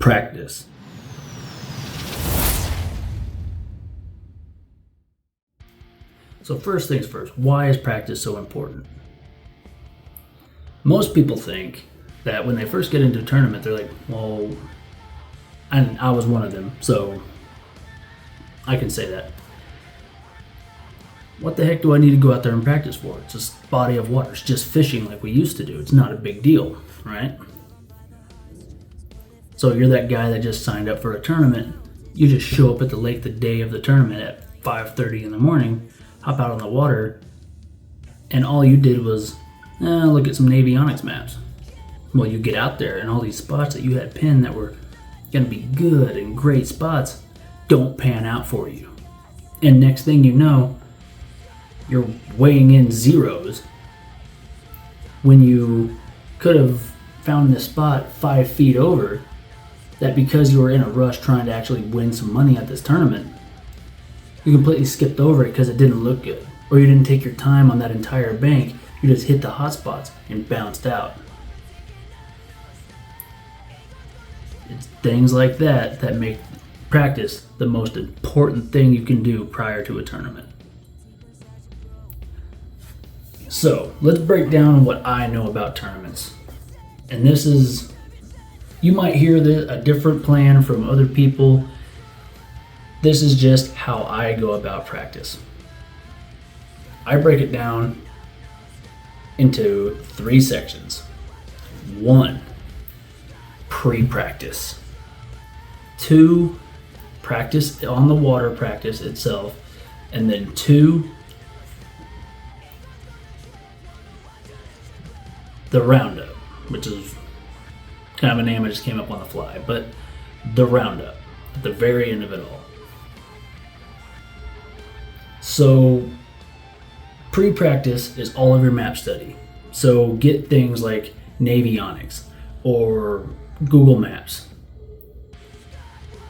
Practice. So first things first, why is practice so important? Most people think that when they first get into a tournament, they're like, well, and I was one of them, so I can say that. What the heck do I need to go out there and practice for? It's just a body of water. It's just fishing like we used to do. It's not a big deal, right? So you're that guy that just signed up for a tournament. You just show up at the lake the day of the tournament at 5:30 in the morning, hop out on the water, and all you did was look at some avionics maps. Well, you get out there and all these spots that you had pinned that were going to be good and great spots don't pan out for you. And next thing you know, you're weighing in zeros when you could have found this spot 5 feet over, that because you were in a rush trying to actually win some money at this tournament, you completely skipped over it because it didn't look good, or you didn't take your time on that entire bank. You just hit the hot spots and bounced out. It's things like that that make practice the most important thing you can do prior to a tournament. So let's break down what I know about tournaments. And this is, you might hear a different plan from other people. This is just how I go about practice. I break it down into 3 sections. 1, pre-practice. 2, practice on the water, practice itself. And then 2, the roundup, which is kind of a name I just came up on the fly, but the roundup at the very end of it all. So pre-practice is all of your map study. So get things like Navionics or Google Maps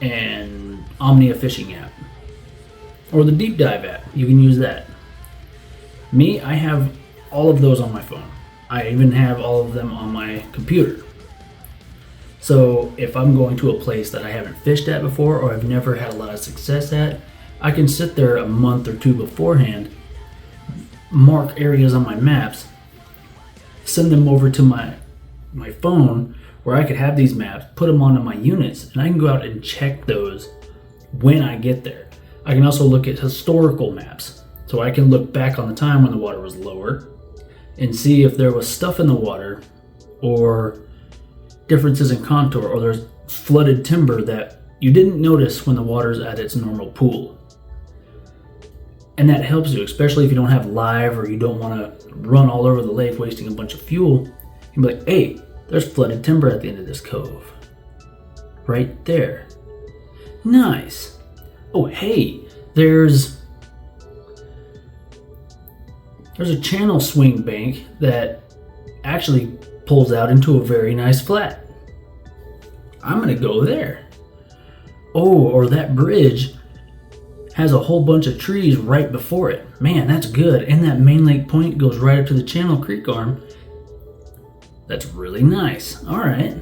and Omnia Fishing app or the Deep Dive app. You can use that. Me, I have all of those on my phone. I even have all of them on my computer. So if I'm going to a place that I haven't fished at before or I've never had a lot of success at, I can sit there a month or 2 beforehand, mark areas on my maps, send them over to my phone where I could have these maps, put them onto my units, and I can go out and check those when I get there. I can also look at historical maps, so I can look back on the time when the water was lower and see if there was stuff in the water or differences in contour, or there's flooded timber that you didn't notice when the water's at its normal pool. And that helps you, especially if you don't have live or you don't want to run all over the lake wasting a bunch of fuel. You can be like, hey, there's flooded timber at the end of this cove. Right there. Nice. Oh, hey, there's a channel swing bank that actually pulls out into a very nice flat. I'm gonna go there. Oh, or that bridge has a whole bunch of trees right before it. Man, that's good. And that main lake point goes right up to the Channel Creek arm. That's really nice. All right.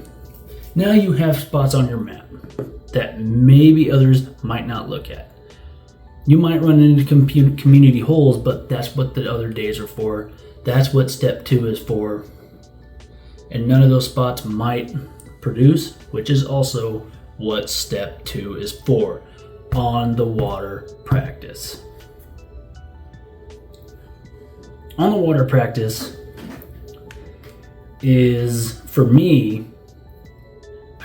Now you have spots on your map that maybe others might not look at. You might run into community holes, but that's what the other days are for. That's what step 2 is for. And none of those spots might produce, which is also what step 2 is for. On the water practice. On the water practice is, for me,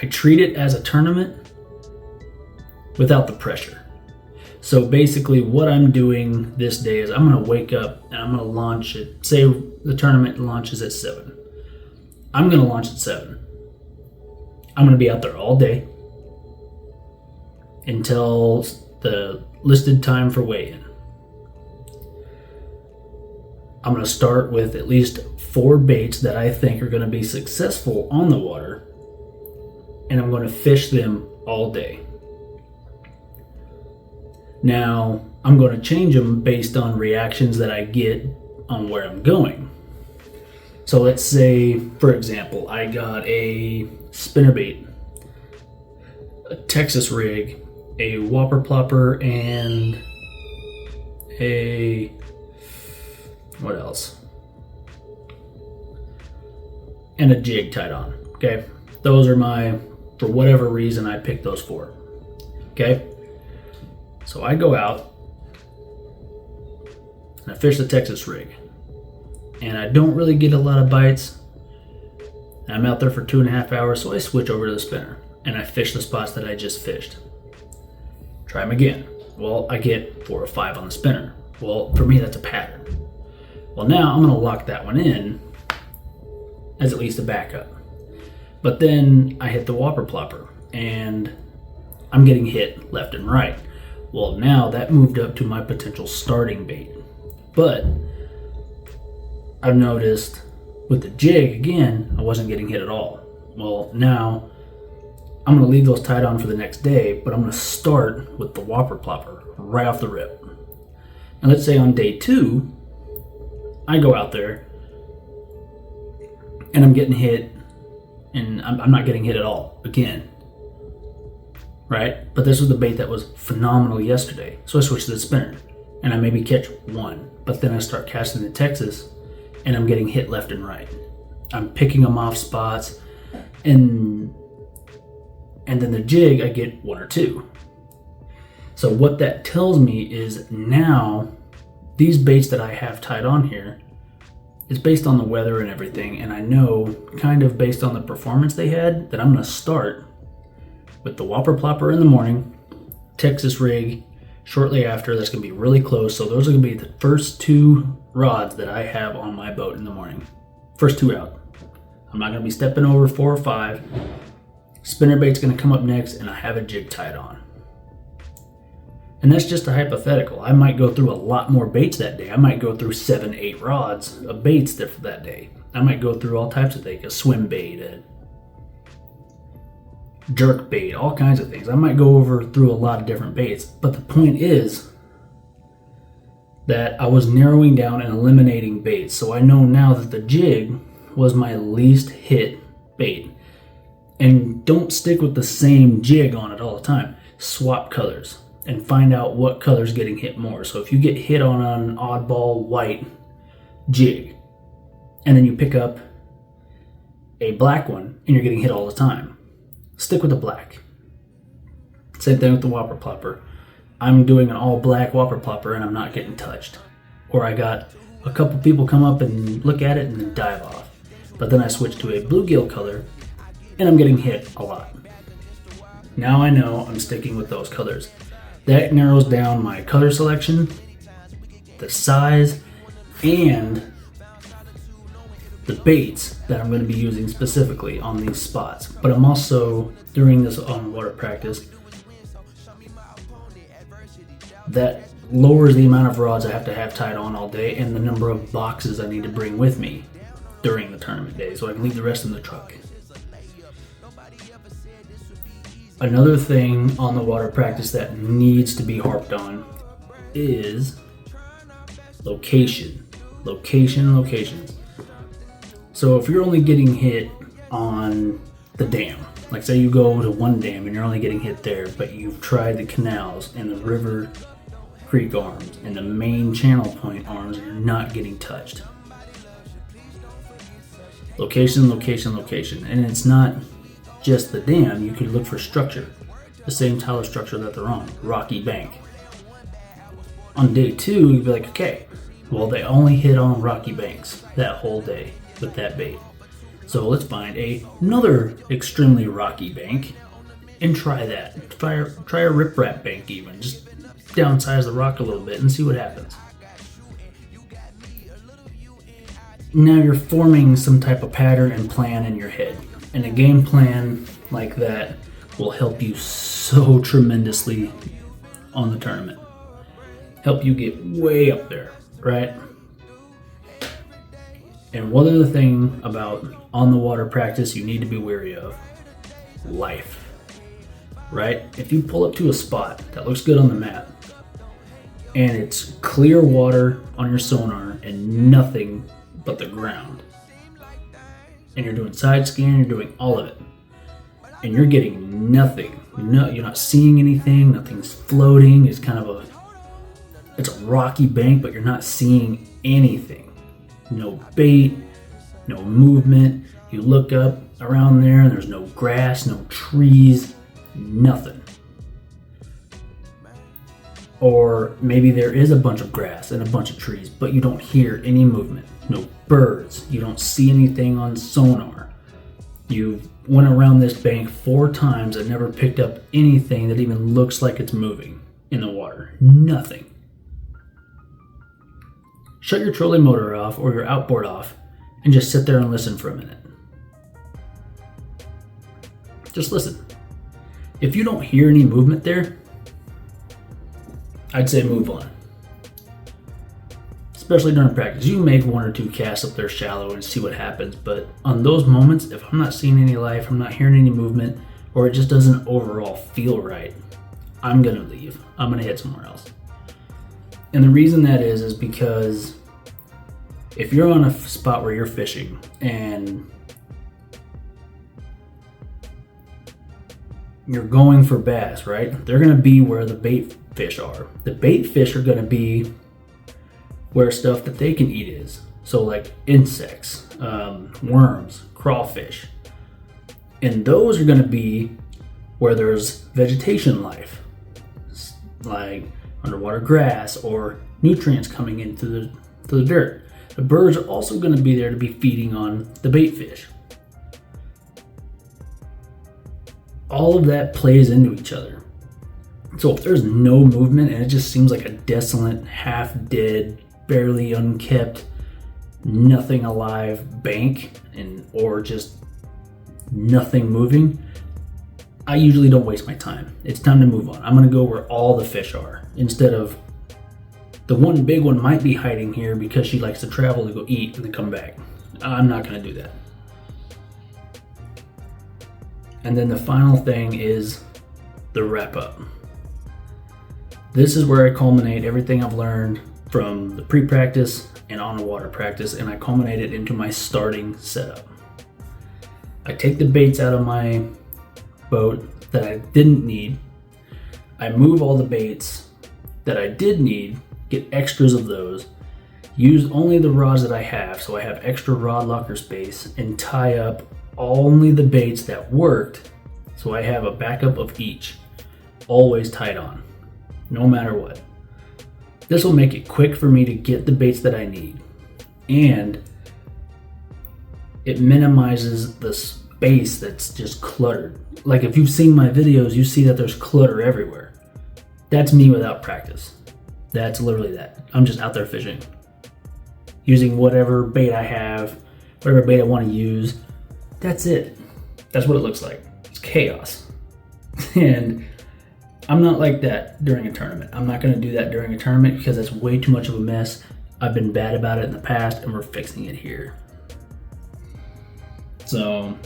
I treat it as a tournament without the pressure. So basically what I'm doing this day is I'm going to wake up and I'm going to launch it. Say the tournament launches at 7. I'm going to launch at 7. I'm going to be out there all day until the listed time for weigh-in. I'm going to start with at least 4 baits that I think are going to be successful on the water, and I'm going to fish them all day. Now, I'm going to change them based on reactions that I get on where I'm going. So let's say, for example, I got a spinnerbait a Texas rig, a whopper plopper, and what else? And a jig tied on. Okay, those are for whatever reason I picked those four. Okay, so I go out and I fish the Texas rig, and I don't really get a lot of bites. I'm out there for 2.5 hours, so I switch over to the spinner and I fish the spots that I just fished. Try them again. Well, I get 4 or 5 on the spinner. Well, for me, that's a pattern. Well, now I'm gonna lock that one in as at least a backup. But then I hit the whopper plopper and I'm getting hit left and right. Well, now that moved up to my potential starting bait. But I've noticed with the jig, again, I wasn't getting hit at all. Well, now I'm gonna leave those tied on for the next day, but I'm gonna start with the whopper plopper right off the rip. And let's say on day 2, I go out there and I'm getting hit, and I'm not getting hit at all again, right? But this was the bait that was phenomenal yesterday. So I switch to the spinner and I maybe catch 1, but then I start casting the Texas and I'm getting hit left and right. I'm picking them off spots, and then the jig, I get 1 or 2. So what that tells me is now these baits that I have tied on here, it's based on the weather and everything, and I know kind of based on the performance they had that I'm gonna start with the whopper plopper in the morning, Texas rig shortly after. That's gonna be really close. So those are gonna be the first 2 rods that I have on my boat in the morning. First 2 out. I'm not gonna be stepping over 4 or 5. Spinner bait's gonna come up next, and I have a jig tied on. And that's just a hypothetical. I might go through a lot more baits that day. I might go through 7, 8 rods of baits for that day. I might go through all types of things, a swim bait, a jerk bait, all kinds of things. I might go through a lot of different baits. But the point is that I was narrowing down and eliminating baits. So I know now that the jig was my least hit bait. And don't stick with the same jig on it all the time. Swap colors and find out what color's getting hit more. So if you get hit on an oddball white jig, and then you pick up a black one and you're getting hit all the time, stick with the black. Same thing with the whopper plopper. I'm doing an all black whopper plopper and I'm not getting touched. Or I got a couple people come up and look at it and then dive off. But then I switch to a bluegill color and I'm getting hit a lot. Now I know I'm sticking with those colors. That narrows down my color selection, the size, and the baits that I'm going to be using specifically on these spots. But I'm also, during this on-water practice, that lowers the amount of rods I have to have tied on all day and the number of boxes I need to bring with me during the tournament day, so I can leave the rest in the truck. Another thing on the water practice that needs to be harped on is location. Locations. So if you're only getting hit on the dam, like say you go to one dam and you're only getting hit there, but you've tried the canals and the river creek arms and the main channel point arms and you're not getting touched. Location. And it's not just the dam. You could look for structure, the same type of structure that they're on, rocky bank. On day 2, you'd be like, okay, well, they only hit on rocky banks that whole day with that bait. So let's find another extremely rocky bank and try that. Try a riprap bank even. Just downsize the rock a little bit and see what happens. Now you're forming some type of pattern and plan in your head. And a game plan like that will help you so tremendously on the tournament. Help you get way up there, right? And one other thing about on the water practice you need to be wary of: life, right? If you pull up to a spot that looks good on the map and it's clear water on your sonar and nothing but the ground, and you're doing side scan, you're doing all of it, and you're getting nothing You're not seeing anything. Nothing's floating. It's a rocky bank, but you're not seeing anything. No bait, no movement. You look up around there and there's no grass, no trees, nothing. Or maybe there is a bunch of grass and a bunch of trees, but you don't hear any movement. No birds. You don't see anything on sonar. You went around this bank 4 times and never picked up anything that even looks like it's moving in the water. Nothing. Shut your trolling motor off or your outboard off and just sit there and listen for a minute. Just listen. If you don't hear any movement there, I'd say move on. Especially during practice. You can make 1 or 2 casts up there shallow and see what happens, but on those moments, if I'm not seeing any life, I'm not hearing any movement, or it just doesn't overall feel right, I'm gonna leave. I'm gonna head somewhere else. And the reason that is because if you're on a spot where you're fishing and you're going for bass, right? They're gonna be where the bait fish are. The bait fish are gonna be where stuff that they can eat is. So like insects, worms, crawfish. And those are gonna be where there's vegetation life, like underwater grass or nutrients coming into the dirt. The birds are also gonna be there to be feeding on the bait fish. All of that plays into each other. So if there's no movement and it just seems like a desolate, half-dead, barely unkept, nothing alive bank or just nothing moving, I usually don't waste my time. It's time to move on. I'm gonna go where all the fish are instead of the one big one might be hiding here because she likes to travel to go eat and then come back. I'm not gonna do that. And then the final thing is the wrap up. This is where I culminate everything I've learned from the pre-practice and on the water practice, and I culminate it into my starting setup. I take the baits out of my boat that I didn't need. I move all the baits that I did need, get extras of those, use only the rods that I have, so I have extra rod locker space, and tie up only the baits that worked, so I have a backup of each, always tied on, no matter what. This will make it quick for me to get the baits that I need, and it minimizes the space that's just cluttered. Like if you've seen my videos, you see that there's clutter everywhere. That's me without practice. That's literally that. I'm just out there fishing, using whatever bait I have, whatever bait I want to use. That's it. That's what it looks like. It's chaos. And I'm not like that during a tournament. I'm not going to do that during a tournament because that's way too much of a mess. I've been bad about it in the past and we're fixing it here. So,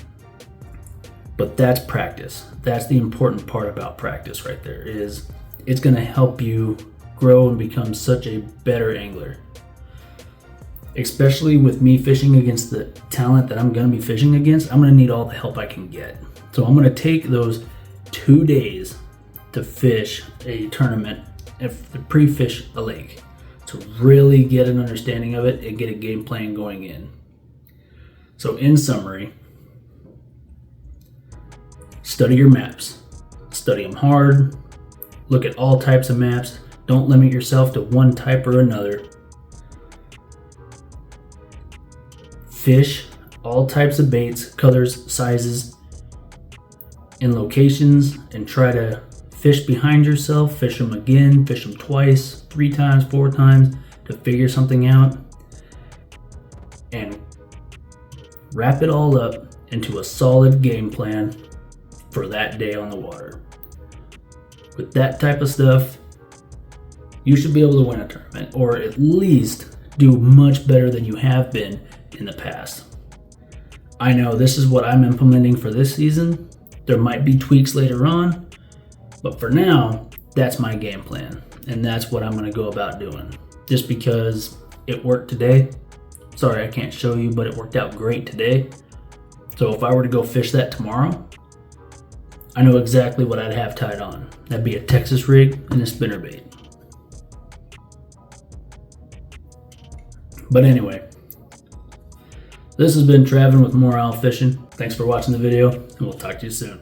but that's practice. That's the important part about practice right there, is it's going to help you grow and become such a better angler. Especially with me fishing against the talent that I'm going to be fishing against, I'm going to need all the help I can get. So I'm going to take those 2 days to fish a tournament and pre-fish a lake to really get an understanding of it and get a game plan going in. So in summary, study your maps. Study them hard. Look at all types of maps. Don't limit yourself to one type or another. Fish all types of baits, colors, sizes, and locations, and try to fish behind yourself, fish them again, fish them twice, 3 times, 4 times to figure something out, and wrap it all up into a solid game plan for that day on the water. With that type of stuff, you should be able to win a tournament, or at least do much better than you have been in the past. I know this is what I'm implementing for this season. There might be tweaks later on, but for now, that's my game plan, and that's what I'm going to go about doing. Just because it worked today. Sorry, I can't show you, but it worked out great today. So if I were to go fish that tomorrow, I know exactly what I'd have tied on. That'd be a Texas rig and a spinnerbait. But anyway, this has been Travin with More Owl Fishing. Thanks for watching the video, and we'll talk to you soon.